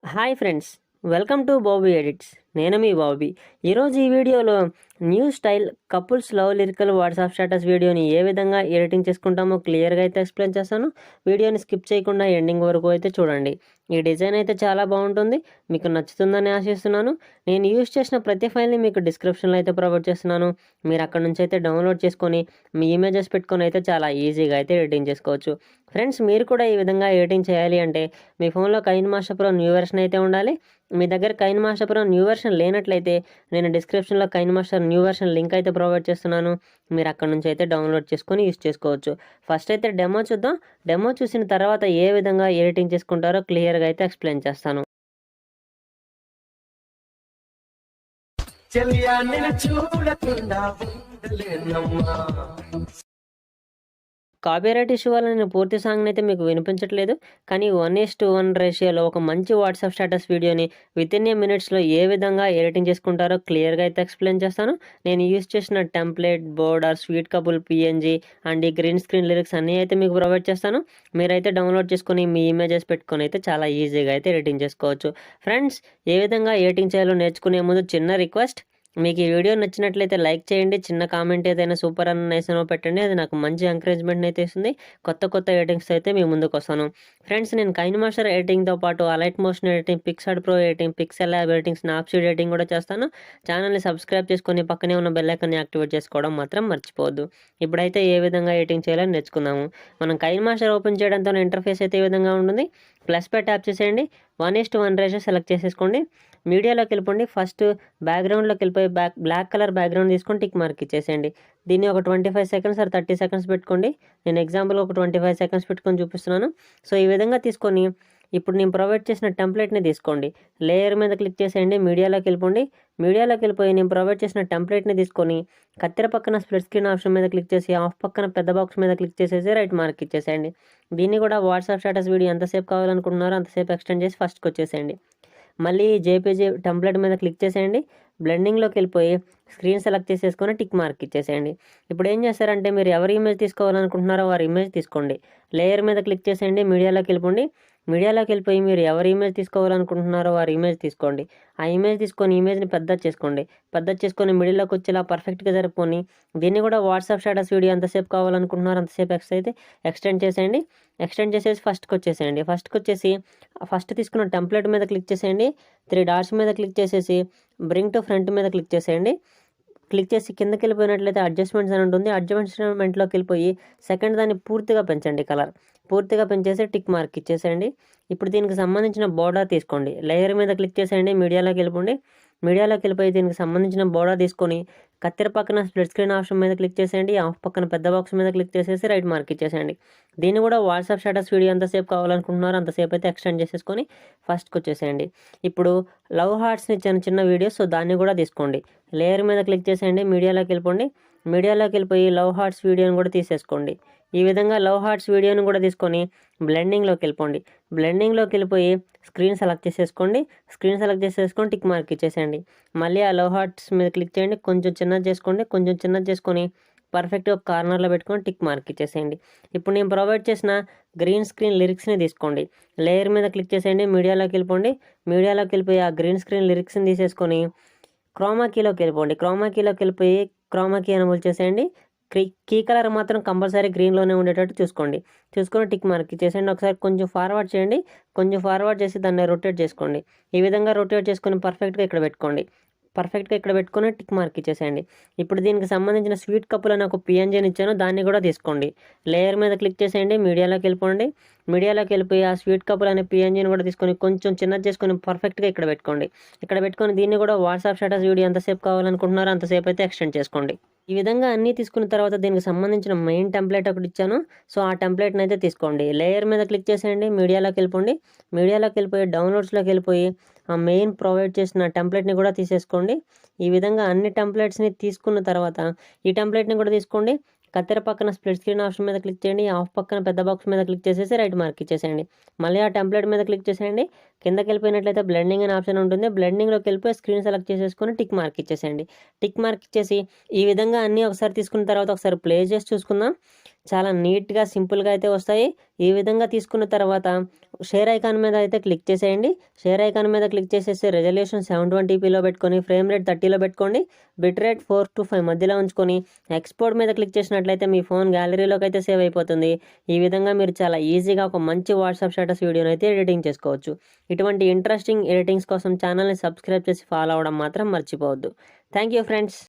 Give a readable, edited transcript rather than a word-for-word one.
Hi friends, welcome to Bobby edits. నేను మీ బాబీ. ఈరోజు ఈ వీడియోలో new style couples love lyrical WhatsApp status వీడియోని ఏ విధంగా ఎడిటింగ్ చేసుకుంటామో క్లియర్గా అయితే ఎక్స్ప్లెయిన్ చేస్తాను. వీడియోని స్కిప్ చేయకుండా ఎండింగ్ వరకు అయితే చూడండి. ఈ డిజైన్ అయితే చాలా బాగుంటుంది, మీకు నచ్చుతుందని ఆశిస్తున్నాను. నేను యూజ్ చేసిన ప్రతి ఫైల్ని మీకు డిస్క్రిప్షన్లో అయితే ప్రొవైడ్ చేస్తున్నాను. మీరు అక్కడ నుంచి అయితే డౌన్లోడ్ చేసుకొని మీ ఇమేజెస్ పెట్టుకొని అయితే చాలా ఈజీగా అయితే ఎడిటింగ్ చేసుకోవచ్చు. ఫ్రెండ్స్, మీరు కూడా ఈ విధంగా ఎడిటింగ్ చేయాలి అంటే మీ ఫోన్లో కైన్మాస్టర్ ప్రో న్యూ వెర్షన్ అయితే ఉండాలి. మీ దగ్గర కైన్మాస్టర్ ప్రో న్యూ వెర్షన్ లేనట్లయితే నేను డిస్క్రిప్షన్లో కైన్మాస్టర్ న్యూ వెర్షన్ లింక్ అయితే ప్రొవైడ్ చేస్తున్నాను. మీరు అక్కడ నుంచి అయితే డౌన్లోడ్ చేసుకొని యూస్ చేసుకోవచ్చు. ఫస్ట్ అయితే డెమో చూద్దాం. డెమో చూసిన తర్వాత ఏ విధంగా ఎడిటింగ్ చేసుకుంటారో క్లియర్గా అయితే ఎక్స్ప్లెయిన్ చేస్తాను. కాపీరైట్ ఇష్యూ వల్ల నేను పూర్తి సాంగ్ని అయితే మీకు వినిపించట్లేదు, కానీ 1:1 రేషియోలో ఒక మంచి వాట్సాప్ స్టేటస్ వీడియోని వితిన్ ఏ మినిట్స్లో ఏ విధంగా ఎడిటింగ్ చేసుకుంటారో క్లియర్గా అయితే ఎక్స్ప్లెయిన్ చేస్తాను. నేను యూజ్ చేసిన template, border, sweet couple, PNG and ఈ గ్రీన్ స్క్రీన్ లిరిక్స్ అన్నీ అయితే మీకు ప్రొవైడ్ చేస్తాను. మీరైతే డౌన్లోడ్ చేసుకొని మీ ఇమేజెస్ పెట్టుకొని అయితే చాలా ఈజీగా అయితే ఎడిటింగ్ చేసుకోవచ్చు. ఫ్రెండ్స్, ఏ విధంగా ఎడిటింగ్ చేయాలో నేర్చుకునే ముందు చిన్న రిక్వెస్ట్, మీకు ఈ వీడియో నచ్చినట్లయితే లైక్ చేయండి. చిన్న కామెంట్ ఏదైనా సూపర్ అన్న నైస్ అనో పెట్టండి, అది నాకు మంచి ఎంకరేజ్మెంట్ అయితే ఇస్తుంది. కొత్త ఎడిటింగ్స్ అయితే మీ ముందుకు వస్తాను. ఫ్రెండ్స్, నేను కైన్మాస్టర్ ఎడిటింగ్తో పాటు alight motion editing, Picsart pro editing, pixel lab editing, Snapseed editing కూడా చేస్తాను. ఛానల్ని సబ్స్క్రైబ్ చేసుకొని పక్కనే ఉన్న బెల్ ఐకాన్ని యాక్టివేట్ చేసుకోవడం మాత్రం మర్చిపోవద్దు. ఇప్పుడైతే ఏ విధంగా ఎడిటింగ్ చేయాలని నేర్చుకుందాము. మనం కైన్మాస్టర్ ఓపెన్ చేయడంతో ఇంటర్ఫేస్ అయితే ఈ విధంగా ఉంటుంది. ప్లస్ పై ట్యాప్ చేసేయండి. 1:1 రేషియో సెలెక్ట్ చేసేసుకోండి. మీడియాలోకి వెళ్ళిపోండి. ఫస్ట్ బ్యాక్గ్రౌండ్లోకి వెళ్ళిపోయి బ్లాక్ కలర్ బ్యాక్గ్రౌండ్ తీసుకొని టిక్ మార్క్ ఇచ్చేసేయండి. దీన్ని ఒక 25 సెకండ్స్ ఆర్ 30 సెకండ్స్ పెట్టుకోండి. నేను ఎగ్జాంపుల్ ఒక 25 సెకండ్స్ పెట్టుకొని చూపిస్తున్నాను. సో ఈ విధంగా తీసుకొని ఇప్పుడు నేను ప్రొవైడ్ చేసిన టెంప్లెట్ని తీసుకోండి. లేయర్ మీద క్లిక్ చేసేయండి. మీడియాలోకి వెళ్ళిపోండి. మీడియాలోకి వెళ్ళిపోయి నేను ప్రొవైడ్ చేసిన టెంప్లెట్ని తీసుకొని కత్తెర పక్కన స్ప్లిట్ స్క్రీన్ ఆప్షన్ మీద క్లిక్ చేసి ఆఫ్ పక్కన పెద్ద బాక్స్ మీద క్లిక్ చేసేసి రైట్ మార్క్ ఇచ్చేసేయండి. దీన్ని కూడా వాట్సాప్ స్టేటస్ వీడియో ఎంతసేపు కావాలనుకుంటున్నారో అంతసేపు ఎక్స్టెండ్ చేసి ఫస్ట్కి వచ్చేసేయండి. మళ్ళీ జేపీజీ టెంప్లెట్ మీద క్లిక్ చేసేయండి. బ్లెండింగ్లోకి వెళ్ళిపోయి స్క్రీన్ సెలెక్ట్ చేసేసుకొని టిక్ మార్క్ ఇచ్చేసేయండి. ఇప్పుడు ఏం చేస్తారంటే మీరు ఎవరి ఇమేజ్ తీసుకోవాలనుకుంటున్నారో వారి ఇమేజ్ తీసుకోండి. లేయర్ మీద క్లిక్ చేసేయండి. మీడియాలోకి వెళ్ళిపోండి. మీడియాలోకి వెళ్ళిపోయి మీరు ఎవరి ఇమేజ్ తీసుకోవాలనుకుంటున్నారో వారి ఇమేజ్ తీసుకోండి. ఆ ఇమేజ్ తీసుకొని ఇమేజ్ని పెద్ద చేసుకోండి. పెద్ద చేసుకొని మిడిల్లోకి వచ్చేలా పర్ఫెక్ట్గా జరుపుకొని దీన్ని కూడా వాట్సాప్ స్టేటస్ వీడియో ఎంతసేపు కావాలనుకుంటున్నారో అంతసేపు అయితే ఎక్స్టెండ్ చేసేయండి. ఎక్స్టెండ్ చేసేసి ఫస్ట్కి వచ్చేసేయండి. ఫస్ట్కి వచ్చేసి ఫస్ట్ తీసుకున్న టెంప్లెట్ మీద క్లిక్ చేసేయండి. 3 డాట్స్ మీద క్లిక్ చేసేసి బ్రింగ్ టు ఫ్రంట్ మీద క్లిక్ చేసేయండి. క్లిక్ చేసి కిందకి వెళ్ళిపోయినట్లయితే అడ్జస్ట్మెంట్స్ అని ఉంటుంది. అడ్జస్ట్మెంట్లోకి వెళ్ళిపోయి సెకండ్ దాన్ని పూర్తిగా పెంచండి. కలర్ పూర్తిగా పెంచేసి టిక్ మార్క్ ఇచ్చేసేయండి. ఇప్పుడు దీనికి సంబంధించిన బోర్డర్ తీసుకోండి. లేయర్ మీద క్లిక్ చేసేయండి. మీడియాలోకి వెళ్ళిపోండి. మీడియాలోకి వెళ్ళిపోయి దీనికి సంబంధించిన బోర్డర్ తీసుకొని కత్తెర పక్కన స్ప్లిట్ స్క్రీన్ ఆప్షన్ మీద క్లిక్ చేసేయండి. ఆఫ్ పక్కన పెద్ద బాక్స్ మీద క్లిక్ చేసేసి రైట్ మార్క్ ఇచ్చేసేయండి. దీన్ని కూడా వాట్సాప్ స్టేటస్ వీడియో ఎంతసేపు కావాలనుకుంటున్నారో అంతసేపు అయితే ఎక్స్టెండ్ చేసేసుకొని ఫస్ట్కి వచ్చేసేయండి. ఇప్పుడు లవ్ హార్ట్స్ని చిన్న వీడియోస్, సో దాన్ని కూడా తీసుకోండి. లేయర్ మీద క్లిక్ చేసేయండి. మీడియాలోకి వెళ్ళిపోండి. మీడియాలోకి వెళ్ళిపోయి లవ్ హార్ట్స్ వీడియోని కూడా తీసేసుకోండి. ఈ విధంగా లవ్ హార్ట్స్ వీడియోని కూడా తీసుకొని బ్లెండింగ్లోకి వెళ్ళిపోండి. బ్లెండింగ్లోకి వెళ్ళిపోయి స్క్రీన్ సెలెక్ట్ చేసేసుకోండి. స్క్రీన్ సెలెక్ట్ చేసేసుకొని టిక్ మార్క్ ఇచ్చేసేయండి. మళ్ళీ ఆ లవ్ హార్ట్స్ మీద క్లిక్ చేయండి. కొంచెం చిన్నది చేసుకోండి. కొంచెం చిన్నది చేసుకొని పర్ఫెక్ట్గా కార్నర్లో పెట్టుకొని టిక్ మార్క్ ఇచ్చేసేయండి. ఇప్పుడు నేను ప్రొవైడ్ చేసిన గ్రీన్ స్క్రీన్ లిరిక్స్ని తీసుకోండి. లేయర్ మీద క్లిక్ చేసేయండి. మీడియాలోకి వెళ్ళిపోండి. మీడియాలోకి వెళ్ళిపోయి ఆ గ్రీన్ స్క్రీన్ లిరిక్స్ని తీసేసుకొని క్రోమా కీలోకి వెళ్ళిపోండి. క్రోమా కీలోకి వెళ్ళిపోయి క్రోమా కీ ఎనేబుల్ చేసేయండి. కీ కలర్ మాత్రం కంపల్సరీ గ్రీన్లోనే ఉండేటట్టు చూసుకొని టిక్ మార్క్ చేసేయండి. ఒకసారి కొంచెం ఫార్వర్డ్ చేయండి. కొంచెం ఫార్వర్డ్ చేసి దాన్ని రొటేట్ చేసుకోండి. ఈ విధంగా రొటేట్ చేసుకొని పర్ఫెక్ట్గా ఇక్కడ పెట్టుకొని టిక్ మార్క్ ఇచ్చేసేయండి. ఇప్పుడు దీనికి సంబంధించిన స్వీట్ కప్పులు అని ఒక పిఎన్జీని ఇచ్చాను, దాన్ని కూడా తీసుకోండి. లేయర్ మీద క్లిక్ చేసేయండి. మీడియాలోకి వెళ్ళిపోండి. మీడియాలోకి వెళ్ళిపోయి ఆ స్వీట్ కప్పులు అనే పిఎన్జీని కూడా తీసుకొని కొంచెం చిన్నది చేసుకొని పర్ఫెక్ట్గా ఇక్కడ పెట్టుకొని దీన్ని కూడా వాట్సాప్ స్టేటస్ వీడియో ఎంతసేపు కావాలనుకుంటున్నారో అంతసేపు అయితే ఎక్స్టెండ్ చేసుకోండి. ఈ విధంగా అన్నీ తీసుకున్న తర్వాత దీనికి సంబంధించిన మెయిన్ టెంప్లెట్ ఒకటి ఇచ్చాను, సో ఆ టెంప్లెట్ని అయితే తీసుకోండి. లేయర్ మీద క్లిక్ చేసేయండి. మీడియాలోకి వెళ్ళిపోయి డౌన్లోడ్స్లోకి వెళ్ళిపోయి ఆ మెయిన్ ప్రొవైడ్ చేసిన టెంప్లెట్ని కూడా తీసేసుకోండి. ఈ విధంగా అన్ని టెంప్లెట్స్ని తీసుకున్న తర్వాత ఈ టెంప్లెట్ని కూడా తీసుకోండి. కత్తెర పక్కన స్ప్లిట్ స్క్రీన్ ఆప్షన్ మీద క్లిక్ చేయండి. ఆఫ్ పక్కన పెద్ద బాక్స్ మీద క్లిక్ చేసేసి రైట్ మార్క్ ఇచ్చేసేయండి. మళ్ళీ ఆ టెంప్లెట్ మీద క్లిక్ చేసేయండి. కిందకి వెళ్ళిపోయినట్లయితే బ్లెండింగ్ అనే ఆప్షన్ ఉంటుంది. బ్లెండింగ్లోకి వెళ్ళిపోయి స్క్రీన్ సెలెక్ట్ చేసేసుకొని టిక్ మార్క్ ఇచ్చేసేయండి. టిక్ మార్క్ ఇచ్చేసి ఈ విధంగా అన్నీ ఒకసారి తీసుకున్న తర్వాత ఒకసారి ప్లే చేసి చూసుకుందాం. చాలా నీట్గా సింపుల్గా అయితే వస్తాయి. ఈ విధంగా తీసుకున్న తర్వాత షేర్ ఐకాన్ మీద అయితే క్లిక్ చేసేయండి. షేర్ ఐకాన్ మీద క్లిక్ చేసేసి రెజల్యూషన్ 720pలో పెట్టుకొని ఫ్రేమ్ రేట్ 30లో పెట్టుకోండి. బిట్ రేట్ 4 to 5 మధ్యలో ఉంచుకొని ఎక్స్పోర్ట్ మీద క్లిక్ చేసినట్లయితే మీ ఫోన్ గ్యాలరీలోకి అయితే సేవ్ అయిపోతుంది. ఈ విధంగా మీరు చాలా ఈజీగా ఒక మంచి వాట్సాప్ స్టేటస్ వీడియోని అయితే ఎడిటింగ్ చేసుకోవచ్చు. ఇటువంటి ఇంట్రెస్టింగ్ ఎడిటింగ్స్ కోసం ఛానల్ని సబ్స్క్రైబ్ చేసి ఫాలో అవ్వడం మాత్రం మర్చిపోవద్దు. Thank you friends.